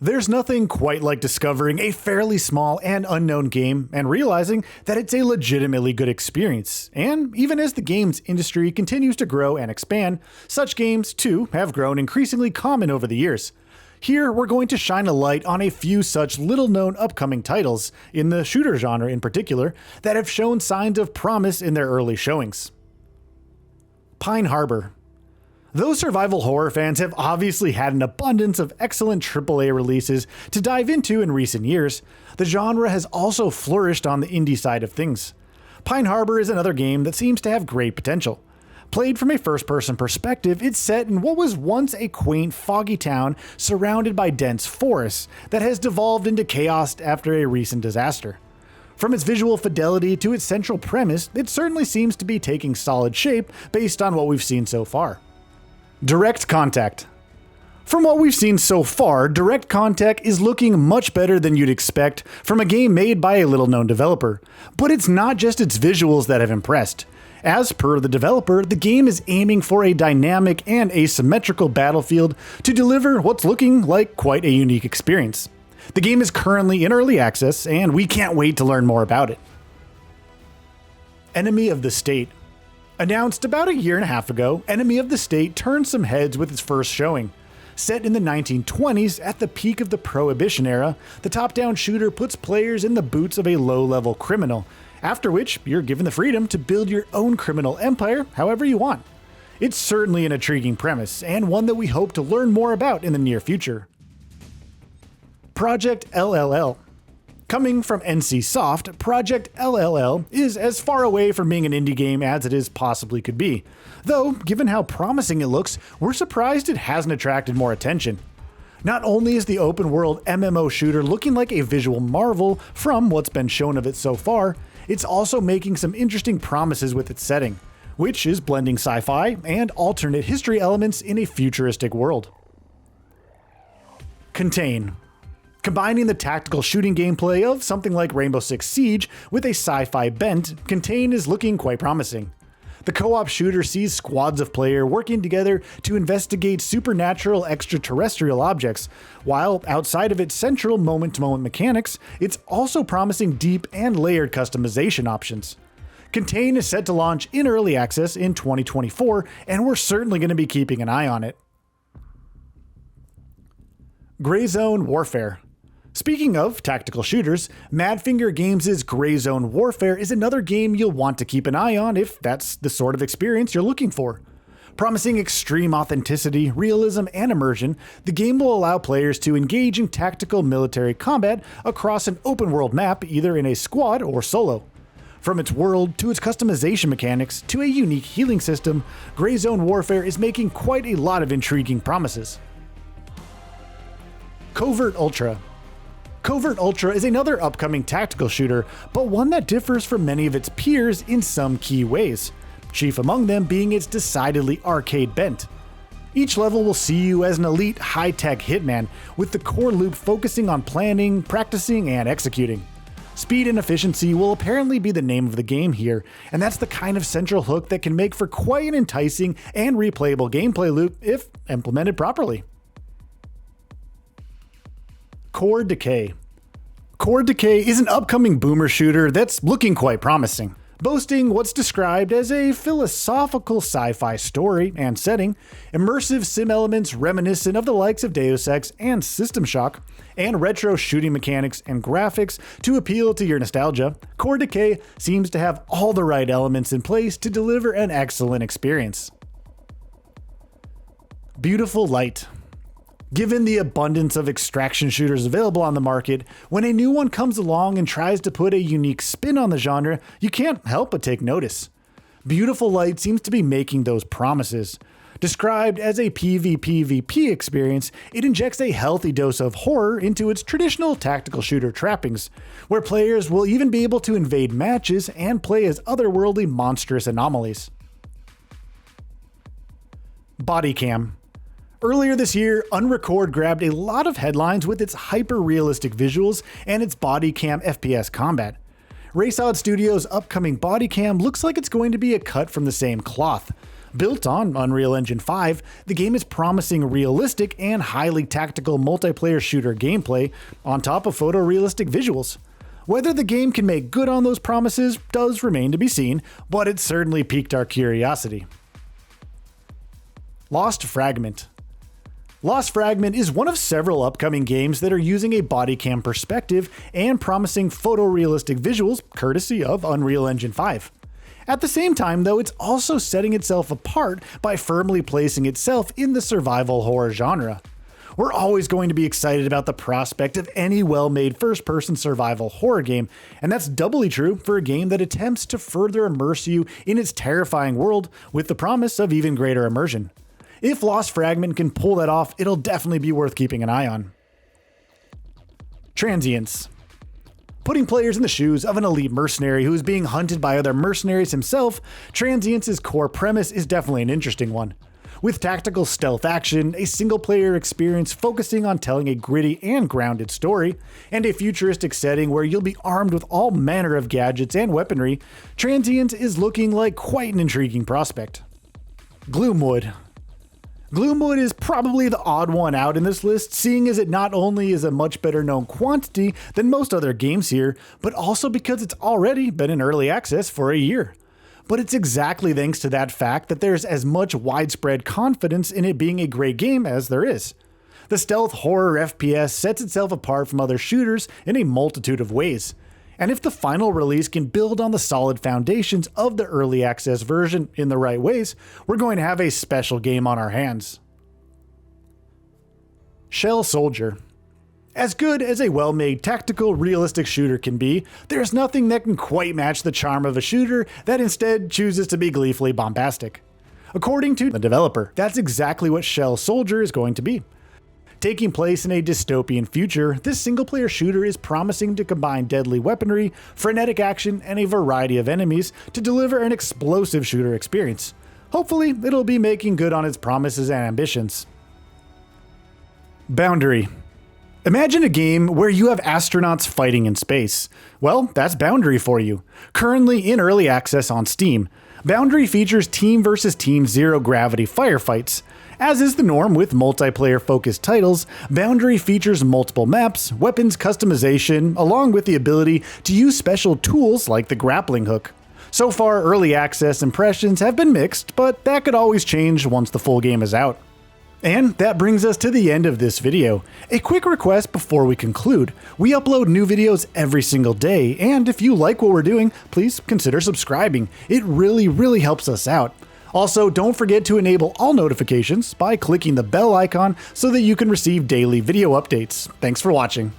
There's nothing quite like discovering a fairly small and unknown game and realizing that it's a legitimately good experience. And even as the games industry continues to grow and expand, such games too have grown increasingly common over the years. Here, we're going to shine a light on a few such little-known upcoming titles, in the shooter genre in particular, that have shown signs of promise in their early showings. Pine Harbor. Though survival horror fans have obviously had an abundance of excellent AAA releases to dive into in recent years, the genre has also flourished on the indie side of things. Pine Harbor is another game that seems to have great potential. Played from a first-person perspective, it's set in what was once a quaint, foggy town surrounded by dense forests that has devolved into chaos after a recent disaster. From its visual fidelity to its central premise, it certainly seems to be taking solid shape based on what we've seen so far. Direct Contact. From what we've seen so far, Direct Contact is looking much better than you'd expect from a game made by a little-known developer. But it's not just its visuals that have impressed. As per the developer, the game is aiming for a dynamic and asymmetrical battlefield to deliver what's looking like quite a unique experience. The game is currently in early access, and we can't wait to learn more about it. Enemy of the State. Announced about a year and a half ago, Enemy of the State turned some heads with its first showing. Set in the 1920s at the peak of the Prohibition era, the top-down shooter puts players in the boots of a low-level criminal, after which you're given the freedom to build your own criminal empire however you want. It's certainly an intriguing premise, and one that we hope to learn more about in the near future. Project LLL. Coming from NC Soft, Project LLL is as far away from being an indie game as it is possibly could be. Though, given how promising it looks, we're surprised it hasn't attracted more attention. Not only is the open world MMO shooter looking like a visual marvel from what's been shown of it so far, it's also making some interesting promises with its setting, which is blending sci-fi and alternate history elements in a futuristic world. Contain. Combining the tactical shooting gameplay of something like Rainbow Six Siege with a sci-fi bent, Contain is looking quite promising. The co-op shooter sees squads of players working together to investigate supernatural extraterrestrial objects, while outside of its central moment-to-moment mechanics, it's also promising deep and layered customization options. Contain is set to launch in early access in 2024, and we're certainly going to be keeping an eye on it. Gry Zone Warfare. Speaking of tactical shooters, Madfinger Games' Gry Zone Warfare is another game you'll want to keep an eye on if that's the sort of experience you're looking for. Promising extreme authenticity, realism, and immersion, the game will allow players to engage in tactical military combat across an open-world map either in a squad or solo. From its world to its customization mechanics to a unique healing system, Gry Zone Warfare is making quite a lot of intriguing promises. Covert Ultra. Covert Ultra is another upcoming tactical shooter, but one that differs from many of its peers in some key ways, chief among them being its decidedly arcade bent. Each level will see you as an elite high-tech hitman, with the core loop focusing on planning, practicing, and executing. Speed and efficiency will apparently be the name of the game here, and that's the kind of central hook that can make for quite an enticing and replayable gameplay loop if implemented properly. Core Decay. Core Decay is an upcoming boomer shooter that's looking quite promising. Boasting what's described as a philosophical sci-fi story and setting, immersive sim elements reminiscent of the likes of Deus Ex and System Shock, and retro shooting mechanics and graphics to appeal to your nostalgia, Core Decay seems to have all the right elements in place to deliver an excellent experience. Beautiful Light. Given the abundance of extraction shooters available on the market, when a new one comes along and tries to put a unique spin on the genre, you can't help but take notice. Beautiful Light seems to be making those promises. Described as a PvP experience, it injects a healthy dose of horror into its traditional tactical shooter trappings, where players will even be able to invade matches and play as otherworldly monstrous anomalies. Body Cam. Earlier this year, Unrecorded grabbed a lot of headlines with its hyper-realistic visuals and its body cam FPS combat. Raysod Studios' upcoming body cam looks like it's going to be a cut from the same cloth. Built on Unreal Engine 5, the game is promising realistic and highly tactical multiplayer shooter gameplay on top of photorealistic visuals. Whether the game can make good on those promises does remain to be seen, but it certainly piqued our curiosity. Lost Fragment. Lost Fragment is one of several upcoming games that are using a body cam perspective and promising photorealistic visuals courtesy of Unreal Engine 5. At the same time, though, it's also setting itself apart by firmly placing itself in the survival horror genre. We're always going to be excited about the prospect of any well-made first-person survival horror game, and that's doubly true for a game that attempts to further immerse you in its terrifying world with the promise of even greater immersion. If Lost Fragment can pull that off, it'll definitely be worth keeping an eye on. Transients. Putting players in the shoes of an elite mercenary who is being hunted by other mercenaries himself, Transient's core premise is definitely an interesting one. With tactical stealth action, a single-player experience focusing on telling a gritty and grounded story, and a futuristic setting where you'll be armed with all manner of gadgets and weaponry, Transient is looking like quite an intriguing prospect. Gloomwood. Gloomwood is probably the odd one out in this list, seeing as it not only is a much better known quantity than most other games here, but also because it's already been in early access for a year. But it's exactly thanks to that fact that there's as much widespread confidence in it being a great game as there is. The stealth horror FPS sets itself apart from other shooters in a multitude of ways. And if the final release can build on the solid foundations of the early access version in the right ways, we're going to have a special game on our hands. Shell Soldier. As good as a well-made tactical realistic shooter can be, there's nothing that can quite match the charm of a shooter that instead chooses to be gleefully bombastic. According to the developer, that's exactly what Shell Soldier is going to be. Taking place in a dystopian future, this single-player shooter is promising to combine deadly weaponry, frenetic action, and a variety of enemies to deliver an explosive shooter experience. Hopefully, it'll be making good on its promises and ambitions. Boundary. Imagine a game where you have astronauts fighting in space. Well, that's Boundary for you. Currently in early access on Steam, Boundary features team versus team zero-gravity firefights. As is the norm with multiplayer-focused titles, Boundary features multiple maps, weapons customization, along with the ability to use special tools like the grappling hook. So far, early access impressions have been mixed, but that could always change once the full game is out. And that brings us to the end of this video. A quick request before we conclude. We upload new videos every single day, and if you like what we're doing, please consider subscribing. It really helps us out. Also, don't forget to enable all notifications by clicking the bell icon so that you can receive daily video updates. Thanks for watching.